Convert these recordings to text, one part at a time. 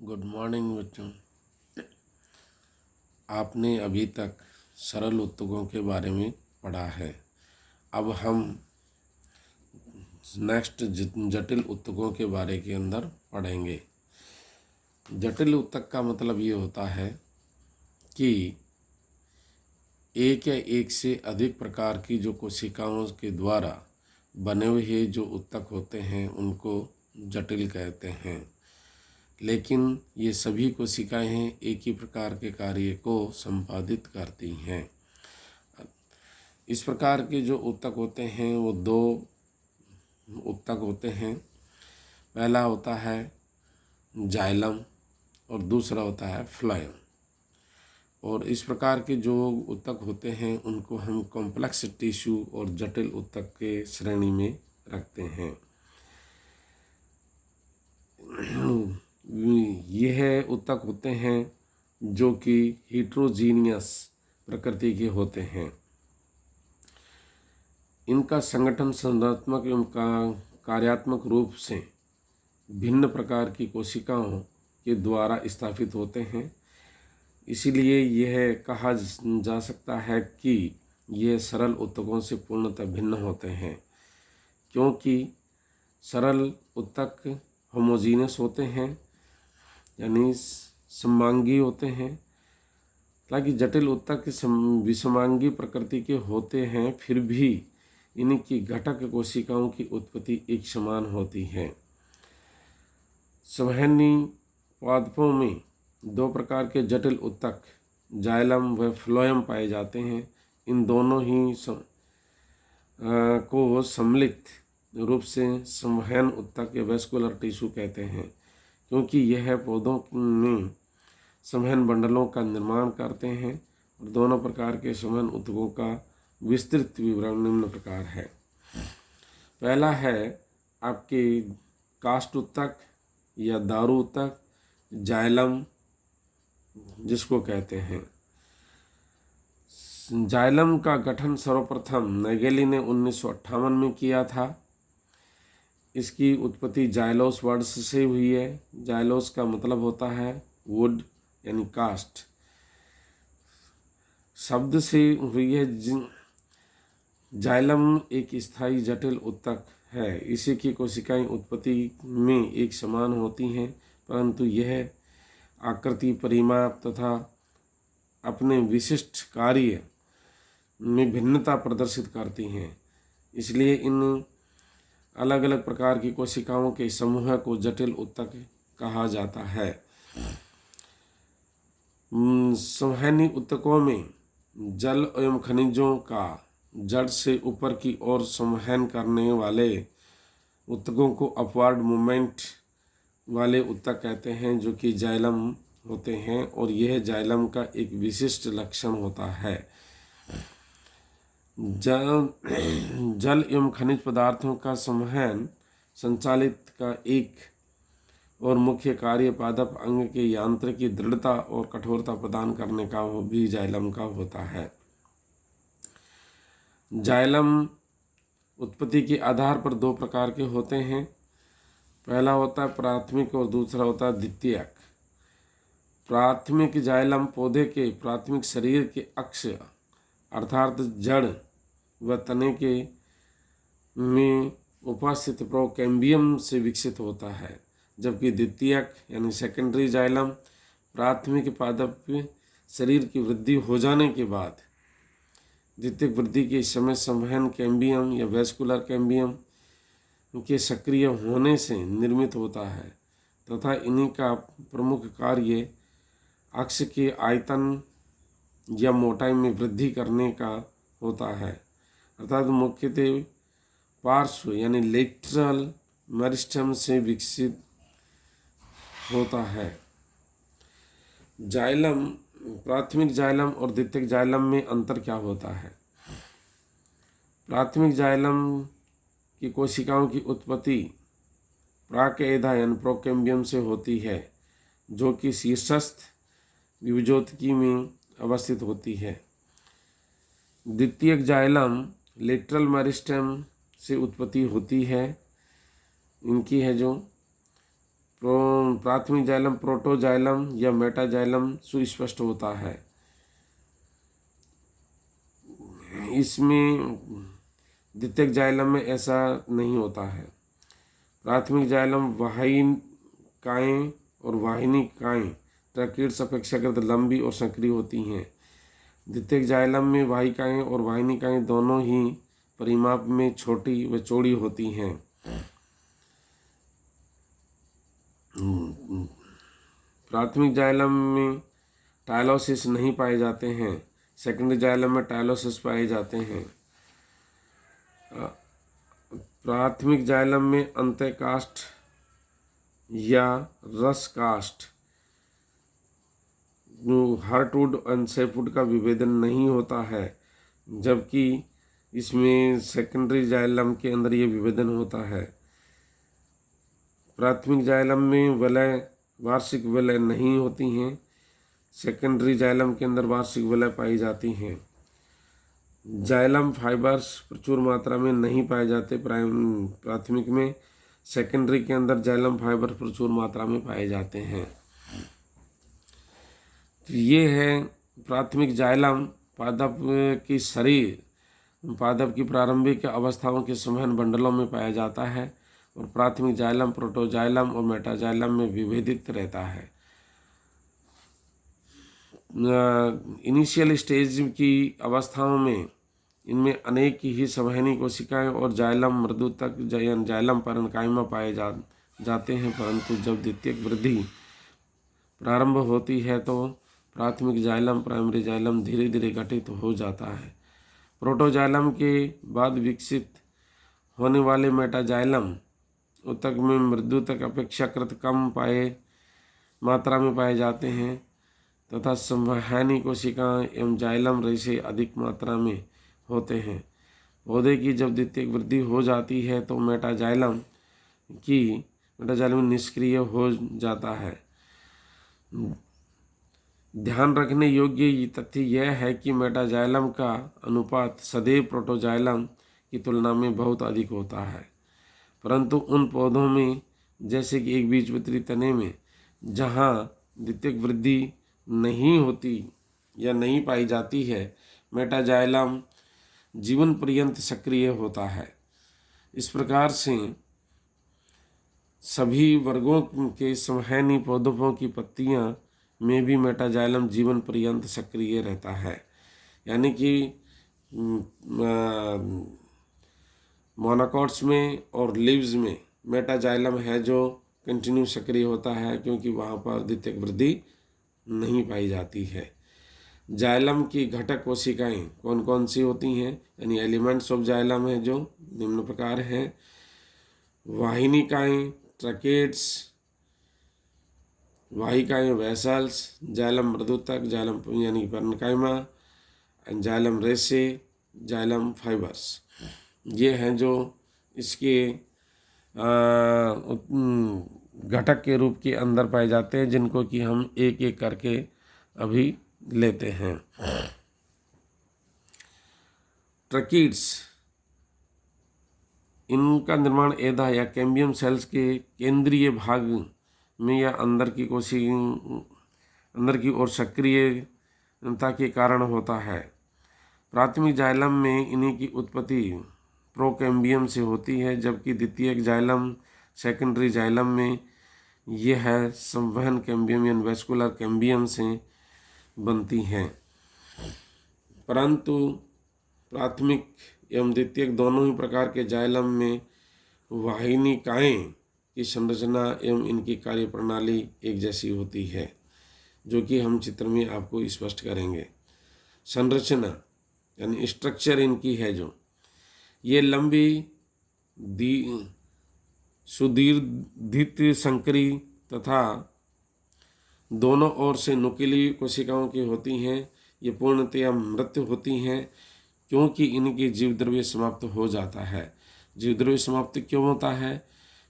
Good morning बच्चों। आपने अभी तक सरल उत्तकों के बारे में पढ़ा है। अब हम नेक्स्ट जटिल उत्तकों के बारे के अंदर पढ़ेंगे। जटिल उत्तक का मतलब ये होता है कि एक या एक से अधिक प्रकार की जो कोशिकाओं के द्वारा बने हुए जो उत्तक होते हैं उनको जटिल कहते हैं। लेकिन ये सभी कोशिकाएं एक ही प्रकार के कार्य को संपादित करती हैं। इस प्रकार के जो उत्तक होते हैं वो दो उत्तक होते हैं। पहला होता है जाइलम और दूसरा होता है फ्लोएम। और इस प्रकार के जो उत्तक होते हैं उनको हम कॉम्प्लेक्स टिश्यू और जटिल उत्तक के श्रेणी में रखते हैं। यह उत्तक होते हैं जो कि हिट्रोजीनियस प्रकृति के होते हैं। इनका संगठन संरचनात्मक एवं कार्यात्मक रूप से भिन्न प्रकार की कोशिकाओं के द्वारा स्थापित होते हैं। इसीलिए यह कहा जा सकता है कि ये सरल उत्तकों से पूर्णतः भिन्न होते हैं, क्योंकि सरल उत्तक होमोजीनियस होते हैं यानी समांगी होते हैं, हालांकि जटिल उत्तक विषमांगी प्रकृति के होते हैं। फिर भी इनकी घटक कोशिकाओं की उत्पत्ति एक समान होती है। संवहनी पादपों में दो प्रकार के जटिल उत्तक जाइलम व फ्लोएम पाए जाते हैं। इन दोनों ही को सम्मिलित रूप से संवहन उत्तक या वेस्कुलर टिश्यू कहते हैं, क्योंकि यह पौधों में संवहन बंडलों का निर्माण करते हैं। और दोनों प्रकार के संवहन उत्तकों का विस्तृत विवरण निम्न प्रकार है। पहला है आपके काष्ठ उत्तक या दारू उत्तक, जाइलम जिसको कहते हैं। जाइलम का गठन सर्वप्रथम नैगेली ने 1958 में किया था। इसकी उत्पत्ति जाइलोस वर्ड से हुई है। जाइलोस का मतलब होता है वुड यानी कास्ट शब्द से हुई है। जाइलम एक स्थायी जटिल उत्तक है। इसी की कोशिकाएं उत्पत्ति में एक समान होती हैं, परंतु यह आकृति, परिमाप तथा अपने विशिष्ट कार्य में भिन्नता प्रदर्शित करती हैं। इसलिए इन अलग अलग प्रकार की कोशिकाओं के समूह को जटिल उत्तक कहा जाता है। संवहनी उत्तकों में जल एवं खनिजों का जड़ से ऊपर की ओर संवहन करने वाले उत्तकों को अपवार्ड मूवमेंट वाले उत्तक कहते हैं, जो कि जाइलम होते हैं। और यह जाइलम का एक विशिष्ट लक्षण होता है। जल एवं खनिज पदार्थों का संवहन संचालित का एक और मुख्य कार्य पादप अंग के यांत्रिकी दृढ़ता और कठोरता प्रदान करने का वो भी जाइलम का होता है। जाइलम उत्पत्ति के आधार पर दो प्रकार के होते हैं। पहला होता है प्राथमिक और दूसरा होता है द्वितीयक। प्राथमिक जाइलम पौधे के प्राथमिक शरीर के अक्ष अर्थात जड़ व तने के में उपस्थित प्रोकैम्बियम से विकसित होता है, जबकि द्वितीयक यानी सेकेंडरी जाइलम प्राथमिक पादप शरीर की वृद्धि हो जाने के बाद द्वितीयक वृद्धि के समय संवहन कैम्बियम या वेस्कुलर कैम्बियम के सक्रिय होने से निर्मित होता है तथा इन्हीं का प्रमुख कार्य अक्ष के आयतन या मोटाई में वृद्धि करने का होता है, अर्थात मुख्यतः पार्श्व यानी लेटरल मेरिस्टेम से विकसित होता है। जाइलम प्राथमिक जाइलम और द्वितीयक जाइलम में अंतर क्या होता है? प्राथमिक जाइलम की कोशिकाओं की उत्पत्ति प्राकेधा यानी प्रोकैम्बियम से होती है, जो कि शीर्षस्थ विभुजोतकी में अवस्थित होती है। द्वितीयक जाइलम लेटरल मेरिस्टेम से उत्पत्ति होती है। इनकी है जो प्राथमिक जाइलम प्रोटोजाइलम या मेटाजाइलम सुस्पष्ट होता है। इसमें द्वितीयक जाइलम में ऐसा नहीं होता है। प्राथमिक जाइलम वाहिकाएं और वाहिनिकाएं ट्रैकिड्स अपेक्षाकृत लंबी और सक्रिय होती हैं। द्वितीयक जाइलम में वाहिकाएं और वाहिनिकाएं दोनों ही परिमाप में छोटी व चौड़ी होती हैं। प्राथमिक जाइलम में टायलोसिस नहीं पाए जाते हैं। सेकेंडरी जाइलम में टायलोसिस पाए जाते हैं। प्राथमिक जाइलम में अंत्यकाष्ठ या रस काष्ठ हार्टवुड और सैपवुड का विभेदन नहीं होता है, जबकि इसमें सेकेंडरी जाइलम के अंदर ये विभेदन होता है। प्राथमिक जाइलम में वलय वार्षिक वलय नहीं होती हैं। सेकेंडरी जाइलम के अंदर वार्षिक वलय पाई जाती हैं। जाइलम फाइबर्स प्रचुर मात्रा में नहीं पाए जाते प्राथमिक में। सेकेंडरी के अंदर जाइलम फाइबर प्रचुर मात्रा में पाए जाते हैं। तो ये है प्राथमिक जाइलम पादप की शरीर पादप की प्रारंभिक अवस्थाओं के संवहन बंडलों में पाया जाता है और प्राथमिक जाइलम प्रोटोजाइलम और मेटाजाइलम में विभेदित रहता है। इनिशियल स्टेज की अवस्थाओं में इनमें अनेक ही संवहनी कोशिकाएं और जाइलम मृदुतक जाइलम पैरेन्काइमा पाए जाते हैं, परंतु जब द्वितीयक वृद्धि प्रारंभ होती है तो प्राथमिक जाइलम प्राइमरी जाइलम धीरे धीरे घटित हो जाता है। प्रोटोजाइलम के बाद विकसित होने वाले मेटाजाइलम उत्तक में मृदुतक अपेक्षाकृत कम मात्रा में पाए जाते हैं तथा संवहनी कोशिकाएं एवं जाइलम रेशे अधिक मात्रा में होते हैं। पौधे की जब द्वितीयक वृद्धि हो जाती है तो मेटाजाइलम निष्क्रिय हो जाता है। ध्यान रखने योग्य तथ्य यह है कि मेटाजाइलम का अनुपात सदैव प्रोटोजाइलम की तुलना में बहुत अधिक होता है, परंतु उन पौधों में जैसे कि एक बीजपत्री तने में जहाँ द्वितीयक वृद्धि नहीं होती या नहीं पाई जाती है, मेटाजाइलम जीवन पर्यंत सक्रिय होता है। इस प्रकार से सभी वर्गों के संवहनी पौधों की पत्तियां में भी मेटाजाइलम जीवन पर्यंत सक्रिय रहता है। यानी कि मोनोकॉट्स में और लीव्स में मेटाजाइलम है जो कंटिन्यू सक्रिय होता है, क्योंकि वहाँ पर द्वितीयक वृद्धि नहीं पाई जाती है। जाइलम की घटक कोशिकाएं कौन कौन सी होती हैं, यानी एलिमेंट्स ऑफ जाइलम है जो निम्न प्रकार हैं। वाहिनिकाएं ट्रैकेट्स, वाहिकाएं वेसल्स, जाइलम मृदुतक जाइलम यानी पैरेन्काइमा, जाइलम रेशे, जाइलम फाइबर्स, ये हैं जो इसके घटक के रूप के अंदर पाए जाते हैं, जिनको कि हम एक एक करके अभी लेते हैं। ट्रकीड्स, इनका निर्माण एधा या कैम्बियम सेल्स के केंद्रीय भाग में या अंदर की ओर सक्रियता के कारण होता है। प्राथमिक जाइलम में इन्हीं की उत्पत्ति प्रोकैम्बियम से होती है, जबकि द्वितीयक जाइलम सेकेंडरी जाइलम में यह है संवहन कैम्बियम या वेस्कुलर कैम्बियम से बनती हैं। परंतु प्राथमिक एवं द्वितीयक दोनों ही प्रकार के जाइलम में वाहिनिकाएं की संरचना एवं इनकी कार्यप्रणाली एक जैसी होती है, जो कि हम चित्र में आपको स्पष्ट करेंगे। संरचना यानी स्ट्रक्चर इनकी है जो ये लंबी सुदीर्घित संकरी तथा दोनों ओर से नुकीली कोशिकाओं की होती हैं। ये पूर्णतया मृत होती हैं क्योंकि इनकी जीवद्रव्य समाप्त हो जाता है। जीवद्रव्य समाप्त क्यों होता है?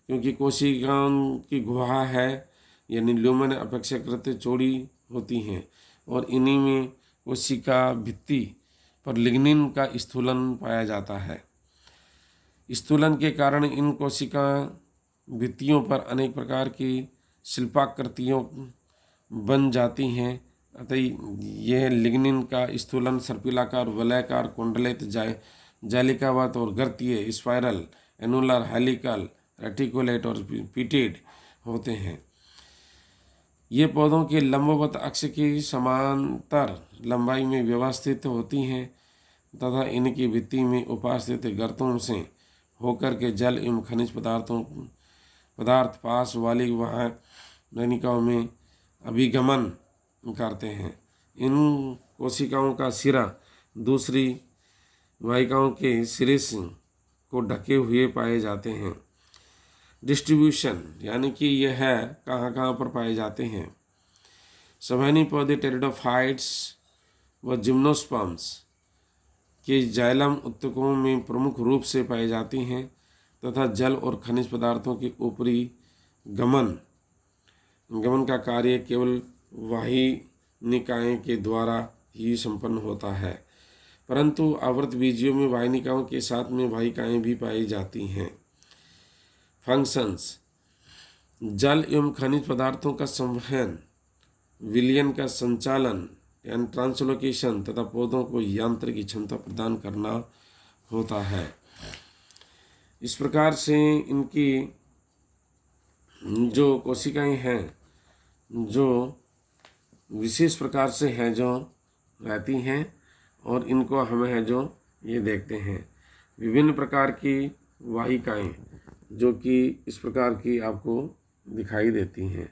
क्योंकि कोशिकाओं की गुहा है यानी ल्यूमेन अपेक्षाकृत चौड़ी होती हैं और इन्हीं में कोशिका भित्ति पर लिग्निन का स्थूलन पाया जाता है। स्थूलन के कारण इन कोशिका भित्तियों पर अनेक प्रकार की शिल्पाकृतियों बन जाती हैं। अतः यह लिग्निन का स्थूलन सर्पिलाकार, वलयाकार, कुंडलित, जालिकावत और गर्तीय, स्पाइरल, एनुलर, हेलिकल, रेटिकुलेट और पिटेड होते हैं। ये पौधों के लंबवत अक्ष की समांतर लंबाई में व्यवस्थित होती हैं तथा इनकी भित्ति में उपास्थित गर्तों से होकर के जल एवं खनिज पदार्थ पास वाली वाहिनिकाओं में अभिगमन करते हैं। इन कोशिकाओं का सिरा दूसरी वाहिकाओं के सिरे को ढके हुए पाए जाते हैं। डिस्ट्रीब्यूशन यानी कि यह है कहाँ कहाँ पर पाए जाते हैं। सवैनी पौधे टेरिडोफाइट्स व जिम्नोस्पर्म्स के जाइलम उत्तकों में प्रमुख रूप से पाई जाती हैं तथा जल और खनिज पदार्थों के ऊपरी गमन का कार्य केवल वाहिनिकाएं के द्वारा ही संपन्न होता है, परंतु आवृतबीजियों में वाहिनिकाओं के साथ में वाहिकाएं भी पाई जाती हैं। फंक्शंस: जल एवं खनिज पदार्थों का संवहन, विलयन का संचालन यानी ट्रांसलोकेशन तथा पौधों को यांत्रिक क्षमता प्रदान करना होता है। इस प्रकार से इनकी जो कोशिकाएं हैं जो विशेष प्रकार से है जो रहती हैं और इनको हमें है जो ये देखते हैं विभिन्न प्रकार की वाहिकाएं जो कि इस प्रकार की आपको दिखाई देती हैं।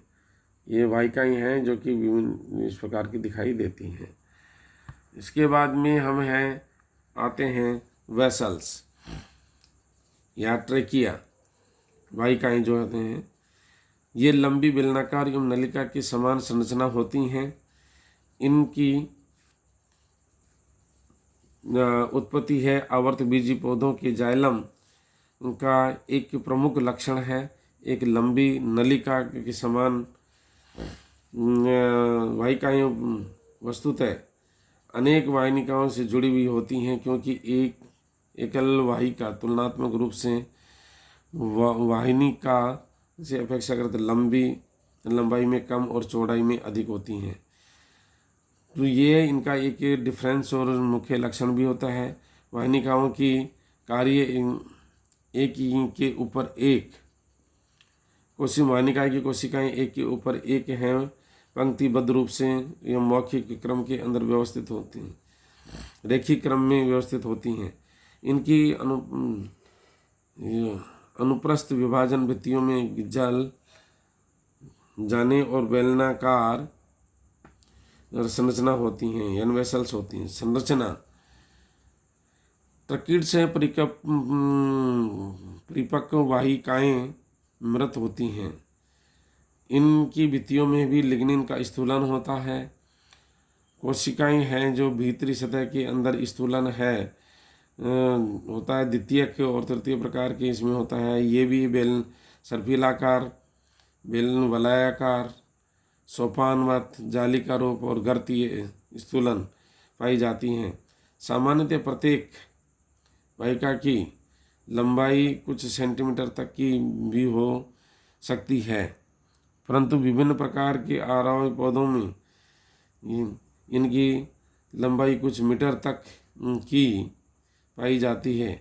ये वाहिकाएं हैं जो कि विभिन्न इस प्रकार की दिखाई देती हैं। इसके बाद में हम हैं आते हैं वेसल्स या ट्रेकिया। वाहिकाएं जो होते हैं ये लंबी बेलनाकार एवं नलिका की समान संरचना होती हैं। इनकी उत्पत्ति है आवर्तबीजी पौधों के जाइलम का एक प्रमुख लक्षण है। एक लंबी नलिका के समान वाहिकाएं वस्तुतः अनेक वाहिनिकाओं से जुड़ी हुई होती हैं, क्योंकि एक एकल वाहिका तुलनात्मक रूप से वाहिनिका से अपेक्षाकृत लंबाई में कम और चौड़ाई में अधिक होती हैं। तो ये इनका एक डिफरेंस और मुख्य लक्षण भी होता है। वाहिनिकाओं की कार्य एक के ऊपर एक वाहिनिका की कोशिकाएं एक के ऊपर एक हैं, पंक्तिबद्ध रूप से एवं मौखिक क्रम के अंदर व्यवस्थित होती हैं, रेखिक क्रम में व्यवस्थित होती हैं। इनकी अनुप्रस्थ विभाजन भित्तियों में जल जाने और बेलनाकार संरचना होती हैं, यानी वेसल्स होती हैं। संरचना ट्रकीड से परिपक्व वाहिकाएं मृत होती हैं। इनकी भित्तियों में भी लिग्निन का स्थूलन होता है। कोशिकाएं हैं जो भीतरी सतह के अंदर स्थूलन है होता है, द्वितीयक और तृतीय प्रकार के इसमें होता है। ये भी बेल सर्पिलाकार, बेलन वलयाकार, सोपानवत, जालिका रूप और गर्तीय स्थूलन पाई जाती हैं। सामान्यतः प्रत्येक वाहिका की लंबाई कुछ सेंटीमीटर तक की भी हो सकती है, परंतु विभिन्न प्रकार के आरोही पौधों में इनकी लंबाई कुछ मीटर तक की पाई जाती है।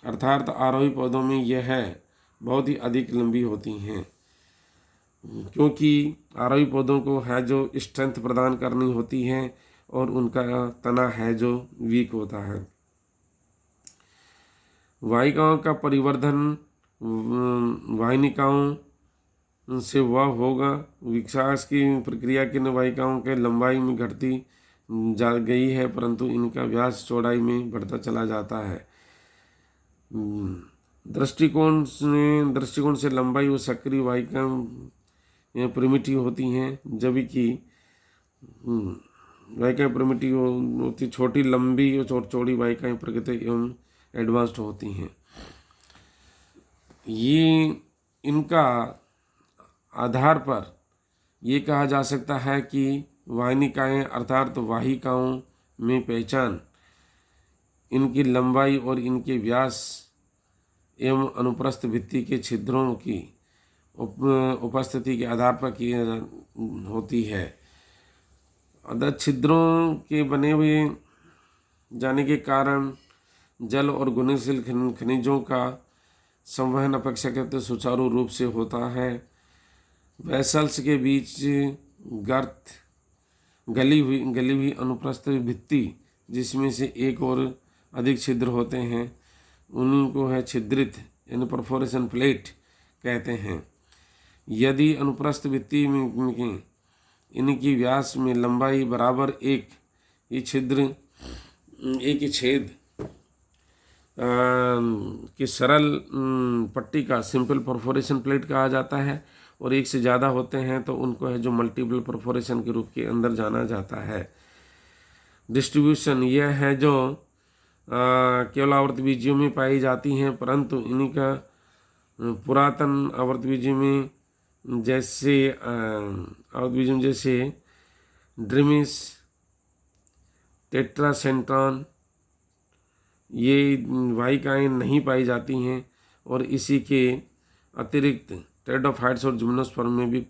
अर्थात आरोही पौधों में यह बहुत ही अधिक लंबी होती हैं, क्योंकि आरोही पौधों को है जो स्ट्रेंथ प्रदान करनी होती है और उनका तना है जो वीक होता है। वाहिकाओं का परिवर्धन वाहिनिकाओं से वह होगा। विकास की प्रक्रिया के वाहिकाओं के लंबाई में घटती जा गई है, परंतु इनका व्यास चौड़ाई में बढ़ता चला जाता है। दृष्टिकोण से लंबाई और सक्रिय वाहिकाएं प्रिमिटिव होती हैं, जबकि वाहिकाएं प्रिमिटिव होती छोटी, लंबी और चौड़ी वाहिकाएं प्राकृतिक एवं एडवांस्ड होती हैं। ये इनका आधार पर ये कहा जा सकता है कि वाहिनिकाएं अर्थात वाहिकाओं में पहचान इनकी लंबाई और इनके व्यास एवं अनुप्रस्थ भित्ति के छिद्रों की उपस्थिति के आधार पर की होती है। अतः छिद्रों के बने हुए जाने के कारण जल और घुलनशील खनिजों का संवहन अपेक्षाकृत सुचारू रूप से होता है। वेसल्स के बीच गर्त गली हुई अनुप्रस्थ भित्ति जिसमें से एक और अधिक छिद्र होते हैं उनको है छिद्रित यानी परफोरेशन प्लेट कहते हैं। यदि अनुप्रस्थ भित्ति में इनकी व्यास में लंबाई बराबर एक ही छेद की सरल पट्टी का सिंपल परफोरेशन प्लेट कहा जाता है और एक से ज़्यादा होते हैं तो उनको है जो मल्टीपल परफोरेशन के रूप के अंदर जाना जाता है। डिस्ट्रीब्यूशन यह है जो केवल आवर्तबीजियों में पाई जाती हैं, परंतु इन्हीं का पुरातन आवर्तबीजियों में जैसे ड्रीमिस, टेट्रासेंट्रॉन ये वाहिकाएँ नहीं पाई जाती हैं और इसी के अतिरिक्त टेरिडोफाइट्स और जिम्नोस्पर्म में भी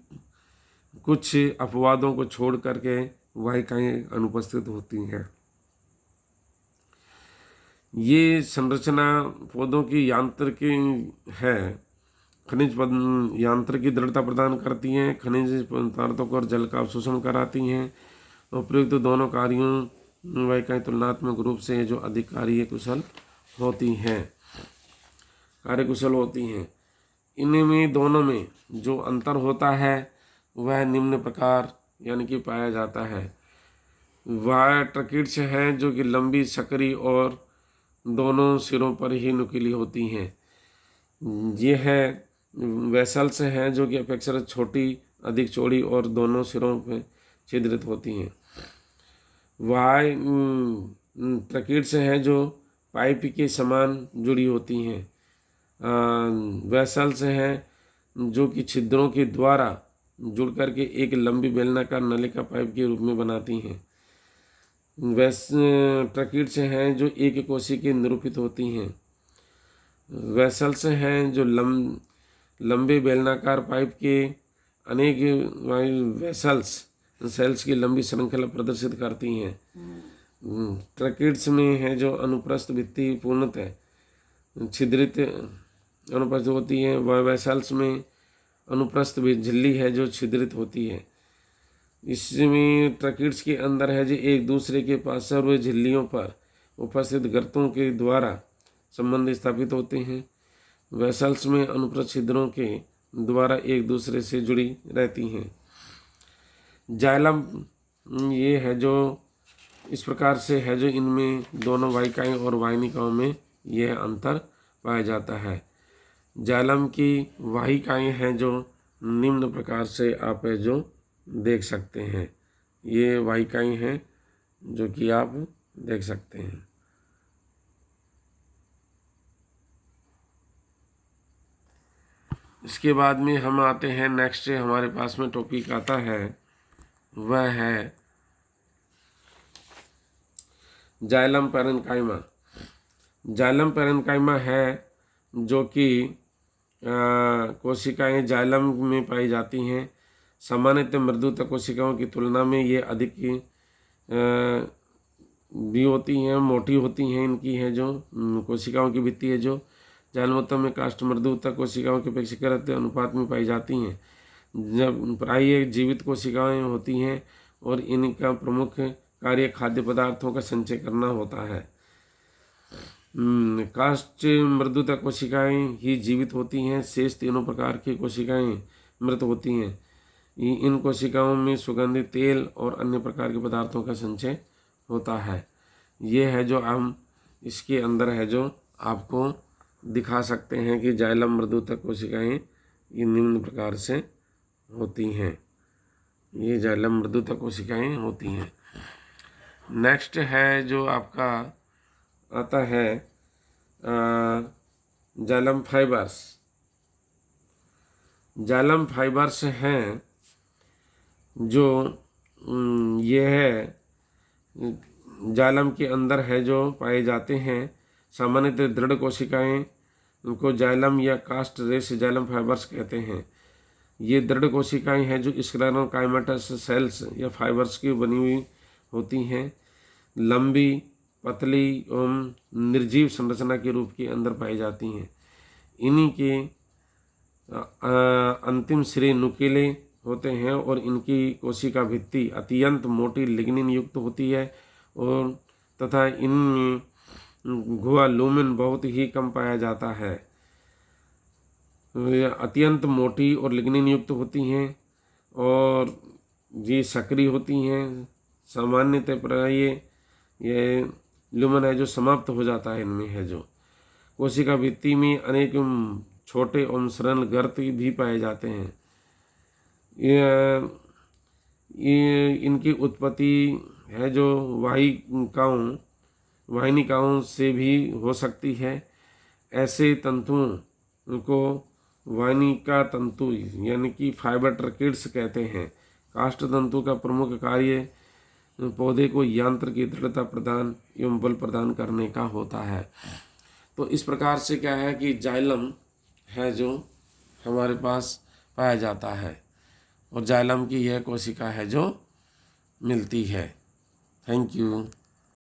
कुछ अपवादों को छोड़ करके वाहिकाएँ अनुपस्थित होती हैं। ये संरचना पौधों की यांत्रिकी है, खनिज यांत्रिकी दृढ़ता प्रदान करती हैं, खनिज पदार्थों को और जल का अवशोषण कराती हैं। उपयुक्त दोनों कार्यों वाहिकाएँ तुलनात्मक रूप से जो अधिक कार्यकुशल होती हैं। इनमें दोनों में जो अंतर होता है वह निम्न प्रकार यानी कि पाया जाता है। वह ट्रकीट्स हैं जो कि लंबी सकरी और दोनों सिरों पर ही नुकीली होती हैं। ये है वेसल्स हैं जो कि अपेक्षाकृत छोटी, अधिक चौड़ी और दोनों सिरों पर छिद्रित होती हैं। वह ट्रकीट्स हैं जो पाइप के समान जुड़ी होती हैं। वेसल्स हैं जो कि छिद्रों के द्वारा जुड़ करके एक लंबी बेलनाकार नलिका पाइप के रूप में बनाती हैं। ट्रकीट्स हैं जो एक कोशिकीय निरूपित होती हैं। वेसल्स हैं जो लंबे बेलनाकार पाइप के अनेक सेल्स की लंबी श्रृंखला प्रदर्शित करती हैं। ट्रकीट्स में है जो अनुप्रस्थ भित्ति पूर्णतः छिद्रित अनुपस्थित होती है। वह वेसल्स में अनुप्रस्थ झिल्ली है जो छिद्रित होती है। इसमें ट्रकीट्स के अंदर है जो एक दूसरे के पास हुए झिल्लियों पर उपस्थित गर्तों के द्वारा संबंध स्थापित होते हैं। वेसल्स में अनुप्रस्थ छिद्रों के द्वारा एक दूसरे से जुड़ी रहती हैं। जाइलम ये है जो इस प्रकार से है जो इनमें दोनों वाहिकाएँ और वाहिनिकाओं में यह अंतर पाया जाता है। जाइलम की वाहिकाएँ हैं जो निम्न प्रकार से आप है जो देख सकते हैं। ये वाहिकाएँ हैं जो कि आप देख सकते हैं। इसके बाद में हम आते हैं नेक्स्ट हमारे पास में टॉपिक आता है वह है जाइलम पैरेन्काइमा। जाइलम पैरेन्काइमा है जो कि कोशिकाएं जाइलम में पाई जाती हैं। सामान्यतः मृदुता कोशिकाओं की तुलना में ये अधिक भी होती हैं, मोटी होती हैं। इनकी है जो कोशिकाओं की भित्ति है जो जाइलमोत्तम में काष्ठ मृदुता कोशिकाओं के अपेक्षाकृत अनुपात में पाई जाती हैं। जब प्रायः जीवित कोशिकाएं होती हैं और इनका प्रमुख कार्य खाद्य पदार्थों का संचय करना होता है। काष्ठ मृदुता कोशिकाएं ही जीवित होती हैं, शेष तीनों प्रकार की कोशिकाएं मृत होती हैं। इन कोशिकाओं में सुगंधित तेल और अन्य प्रकार के पदार्थों का संचय होता है। ये है जो हम इसके अंदर है जो आपको दिखा सकते हैं कि जाइलम मृदुता कोशिकाएं ये निम्न प्रकार से होती हैं। ये जाइलम मृदुता कोशिकाएं होती हैं। नेक्स्ट है जो आपका आता है जाइलम फाइबर्स। जाइलम फाइबर्स हैं जो ये है जाइलम के अंदर है जो पाए जाते हैं। सामान्यतः दृढ़ कोशिकाएं उनको जाइलम या कास्ट रेस जाइलम फाइबर्स कहते हैं। ये दृढ़ कोशिकाएं हैं जो स्क्लेरोकाइमेटस सेल्स या फाइबर्स की बनी हुई होती हैं, लंबी, पतली एवं निर्जीव संरचना के रूप के अंदर पाई जाती हैं। इन्हीं के अंतिम सिरे नुकीले होते हैं और इनकी कोशिका भित्ति अत्यंत मोटी लिग्निन युक्त होती है और तथा इनमें गुहा लूमेन बहुत ही कम पाया जाता है। अत्यंत मोटी और लिग्निन युक्त होती हैं और ये सक्रिय होती हैं। सामान्यतः प्राय ये लूमेन है जो समाप्त हो जाता है इनमें है जो। कोशिका भित्ति में अनेक छोटे एवं सरल गर्त भी पाए जाते हैं। ये इनकी उत्पत्ति है जो वाहिनिकाओं से भी हो सकती है। ऐसे तंतुओं को वाहिनिका तंतु यानी कि फाइबर ट्रैकेट्स कहते हैं। काष्ठ तंतु का प्रमुख कार्य पौधे को यंत्र की दृढ़ता प्रदान एवं बल प्रदान करने का होता है। तो इस प्रकार से क्या है कि जाइलम है जो हमारे पास पाया जाता है और जाइलम की यह कोशिका है जो मिलती है। Thank you.